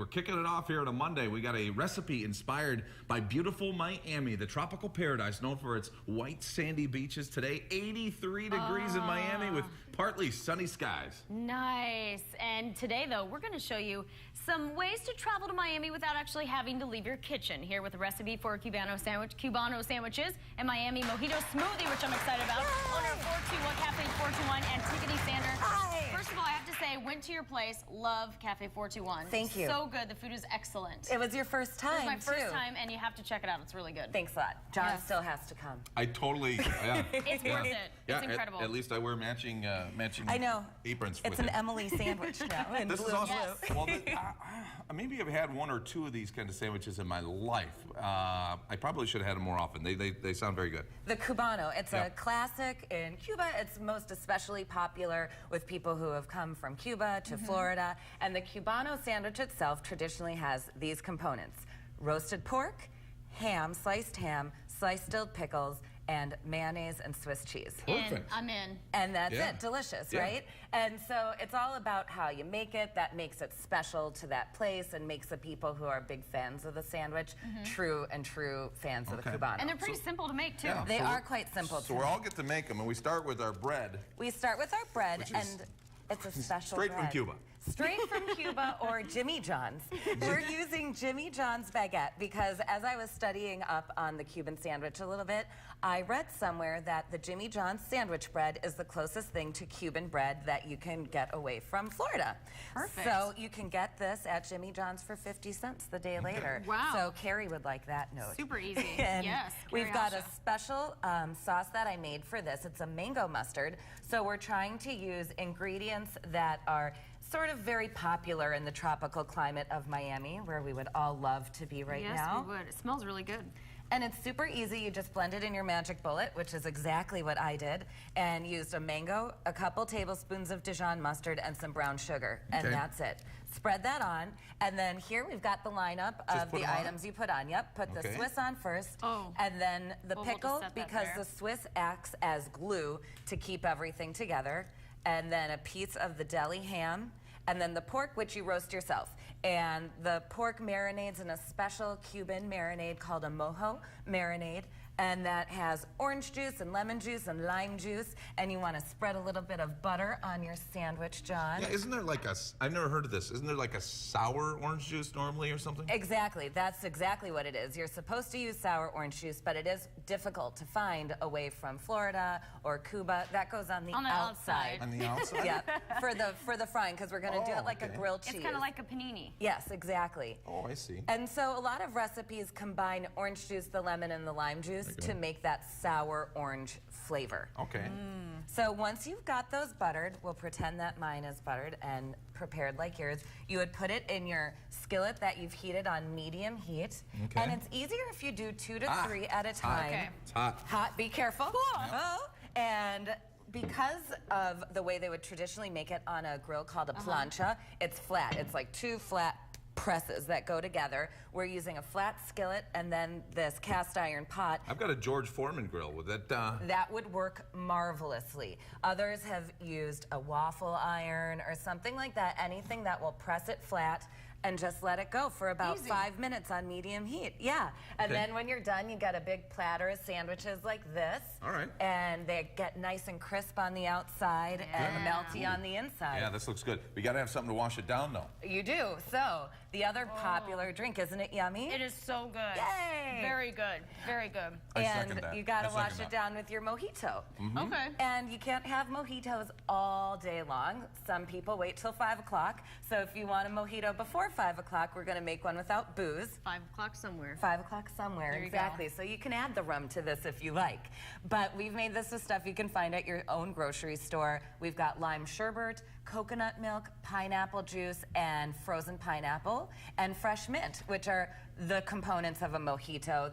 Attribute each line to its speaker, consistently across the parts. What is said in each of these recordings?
Speaker 1: We're kicking it off here on a Monday. We got a recipe inspired by beautiful Miami, the tropical paradise known for its white sandy beaches. Today, 83 degrees in Miami with partly sunny skies.
Speaker 2: Nice. And today, though, we're going to show you some ways to travel to Miami without actually having to leave your kitchen. Here with a recipe for Cubano sandwiches and Miami Mojito Smoothie, which I'm excited about. Owner 421 Kafe 421 Antigoni Sander.
Speaker 3: Hi.
Speaker 2: First of all, I have to say, went to your place. Love Kafe 421.
Speaker 3: Thank you.
Speaker 2: So good. The food is excellent.
Speaker 3: It was your first time,
Speaker 2: It was my first time, and you have to check it out. It's really good.
Speaker 3: Thanks a lot. John still has to come.
Speaker 1: I totally, yeah.
Speaker 2: It's worth it. It's incredible.
Speaker 1: At least I wear matching
Speaker 3: I know.
Speaker 1: aprons
Speaker 3: It's
Speaker 1: with
Speaker 3: an Emily sandwich now. In
Speaker 1: This
Speaker 3: blue
Speaker 1: is awesome.
Speaker 2: Yes.
Speaker 1: Well, maybe I've had one or two of these kind of sandwiches in my life. I probably should have had them more often. They sound very good.
Speaker 3: The Cubano, it's a classic in Cuba. It's most especially popular with people who have come from Cuba to Florida. And the Cubano sandwich itself traditionally has these components: roasted pork, sliced dill pickles, and mayonnaise and Swiss cheese.
Speaker 1: Perfect.
Speaker 2: I'm in.
Speaker 3: And that's it. Delicious, right? And so it's all about how you make it. That makes it special to that place and makes the people who are big fans of the sandwich true fans of the Cubano.
Speaker 2: And they're pretty simple to make, too.
Speaker 1: Yeah.
Speaker 3: They are quite simple
Speaker 1: So we all get to make them, and we start with our bread.
Speaker 3: We start with our bread,
Speaker 1: Which is
Speaker 3: and it's a special
Speaker 1: straight
Speaker 3: bread.
Speaker 1: from Cuba.
Speaker 3: Straight from Cuba or Jimmy John's. We're using Jimmy John's baguette because as I was studying up on the Cuban sandwich a little bit, I read somewhere that the Jimmy John's sandwich bread is the closest thing to Cuban bread that you can get away from Florida.
Speaker 2: Perfect.
Speaker 3: So you can get this at Jimmy John's for 50 cents the day later.
Speaker 2: Wow.
Speaker 3: So Carrie would like that note.
Speaker 2: Super easy.
Speaker 3: And
Speaker 2: yes.
Speaker 3: we've got a special sauce that I made for this. It's a mango mustard. So we're trying to use ingredients that are sort of very popular in the tropical climate of Miami, where we would all love to be now.
Speaker 2: Yes, we would. It smells really good.
Speaker 3: And it's super easy. You just blend it in your magic bullet, which is exactly what I did, and used a mango, a couple tablespoons of Dijon mustard, and some brown sugar, and that's it. Spread that on, and then here we've got the lineup of the items you put on. Yep, put the Swiss on first, and then the pickle, because the Swiss acts as glue to keep everything together, and then a piece of the deli ham, and then the pork, which you roast yourself. And the pork marinades in a special Cuban marinade called a mojo marinade. And that has orange juice and lemon juice and lime juice. And you want to spread a little bit of butter on your sandwich, John.
Speaker 1: Yeah, isn't there like I've never heard of this. Isn't there like a sour orange juice normally or something?
Speaker 3: Exactly. That's exactly what it is. You're supposed to use sour orange juice, but it is difficult to find away from Florida or Cuba. That goes on the outside.
Speaker 1: On the outside?
Speaker 3: Yeah, for the frying, because we're going to do it like a grilled cheese.
Speaker 2: It's kind of like a panini.
Speaker 3: Yes, exactly.
Speaker 1: Oh, I see.
Speaker 3: And so a lot of recipes combine orange juice, the lemon, and the lime juice to make that sour orange flavor.
Speaker 1: Okay.
Speaker 3: So once you've got those buttered, we'll pretend that mine is buttered and prepared like yours. You would put it in your skillet that you've heated on medium heat. And it's easier if you do 2 to 3 at a time.
Speaker 2: Okay.
Speaker 1: It's hot.
Speaker 3: Hot, be careful. And because of the way they would traditionally make it on a grill called a plancha, it's flat. It's like 2 flat presses that go together. We're using a flat skillet and then this cast iron pot.
Speaker 1: I've got a George Foreman grill with that.
Speaker 3: That would work marvelously. Others have used a waffle iron or something like that, anything that will press it flat and just let it go for about 5 minutes on medium heat. Yeah. And then when you're done, you get a big platter of sandwiches like this.
Speaker 1: All right.
Speaker 3: And they get nice and crisp on the outside and melty on the inside.
Speaker 1: Yeah, this looks good. We got to have something to wash it down, though.
Speaker 3: You do. So, the other popular drink, isn't it yummy?
Speaker 2: It is so good.
Speaker 3: Yay!
Speaker 2: Very good. Very good.
Speaker 1: I second that.
Speaker 3: You got to
Speaker 1: I
Speaker 3: wash
Speaker 1: second
Speaker 3: it
Speaker 1: that.
Speaker 3: down with your mojito.
Speaker 2: Okay.
Speaker 3: And you can't have mojitos all day long. Some people wait till 5 o'clock. So if you want a mojito before 5 o'clock, we're going to make one without booze.
Speaker 2: 5 o'clock somewhere.
Speaker 3: 5 o'clock somewhere,
Speaker 2: There you
Speaker 3: exactly. So you can add the rum to this if you like. But we've made this with stuff you can find at your own grocery store. We've got lime sherbet, coconut milk, pineapple juice, and frozen pineapple, and fresh mint, which are the components of a mojito.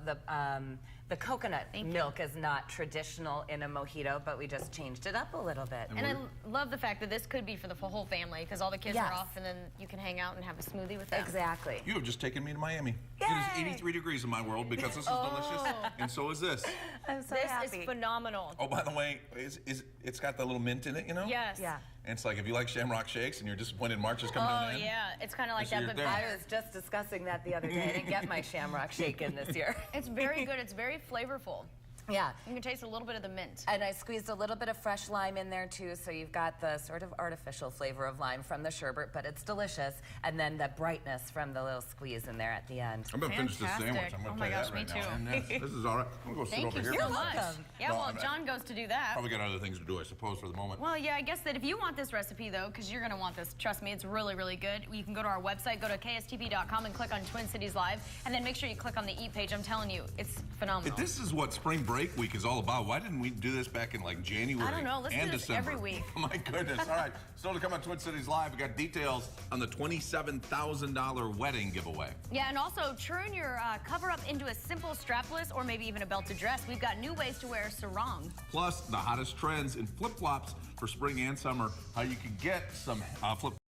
Speaker 3: The coconut milk is not traditional in a mojito, but we just changed it up a little bit.
Speaker 2: And I love the fact that this could be for the whole family because all the kids are off and then you can hang out and have a smoothie with them.
Speaker 3: Exactly.
Speaker 1: You have just taken me to Miami. It is 83 degrees in my world because this is delicious, and so is this.
Speaker 3: I'm so
Speaker 2: This
Speaker 3: happy.
Speaker 2: is phenomenal.
Speaker 1: Oh, by the way, it's got that little mint in it, you know?
Speaker 2: Yes.
Speaker 3: Yeah.
Speaker 1: And it's like if you like Shamrock Shakes and you're disappointed March is coming to an end.
Speaker 2: Oh, yeah. It's kind of like
Speaker 1: This
Speaker 2: that,
Speaker 1: is
Speaker 2: but
Speaker 1: your thing.
Speaker 3: I
Speaker 2: better.
Speaker 3: was just discussing that the other day. I didn't get my Shamrock Shake in this year.
Speaker 2: It's very good. It's very flavorful.
Speaker 3: Yeah.
Speaker 2: You can taste a little bit of the mint.
Speaker 3: And I squeezed a little bit of fresh lime in there too, so you've got the sort of artificial flavor of lime from the sherbet, but it's delicious. And then the brightness from the little squeeze in there at the end.
Speaker 1: I'm gonna finish this
Speaker 2: Fantastic.
Speaker 1: sandwich. I'm gonna
Speaker 2: Oh my
Speaker 1: tell you
Speaker 2: gosh,
Speaker 1: that right
Speaker 2: me
Speaker 1: now.
Speaker 2: too.
Speaker 1: And this is all right. I'm gonna go sit
Speaker 2: Thank
Speaker 1: over
Speaker 2: you
Speaker 1: here.
Speaker 2: so
Speaker 1: for
Speaker 2: much.
Speaker 3: welcome.
Speaker 2: Yeah,
Speaker 1: Well,
Speaker 2: well,
Speaker 1: I'm-
Speaker 2: John goes to do that.
Speaker 1: Probably got other things to do, I suppose, for the moment.
Speaker 2: Well, yeah, I guess that if you want this recipe, though, because you're going to want this, trust me, it's really, really good. You can go to our website, go to kstp.com and click on Twin Cities Live, and then make sure you click on the Eat page. I'm telling you, it's phenomenal.
Speaker 1: This is what spring break week is all about. Why didn't we do this back in like January
Speaker 2: I don't know. Let's
Speaker 1: and
Speaker 2: do this
Speaker 1: December?
Speaker 2: every week.
Speaker 1: Oh my goodness. All right. Still to come on Twin Cities Live, we got details on the $27,000 wedding giveaway.
Speaker 2: Yeah, and also turn your cover up into a simple strapless or maybe even a belted dress. We've got new ways to wear sarong.
Speaker 1: Plus, the hottest trends in flip-flops for spring and summer, how you can get some flip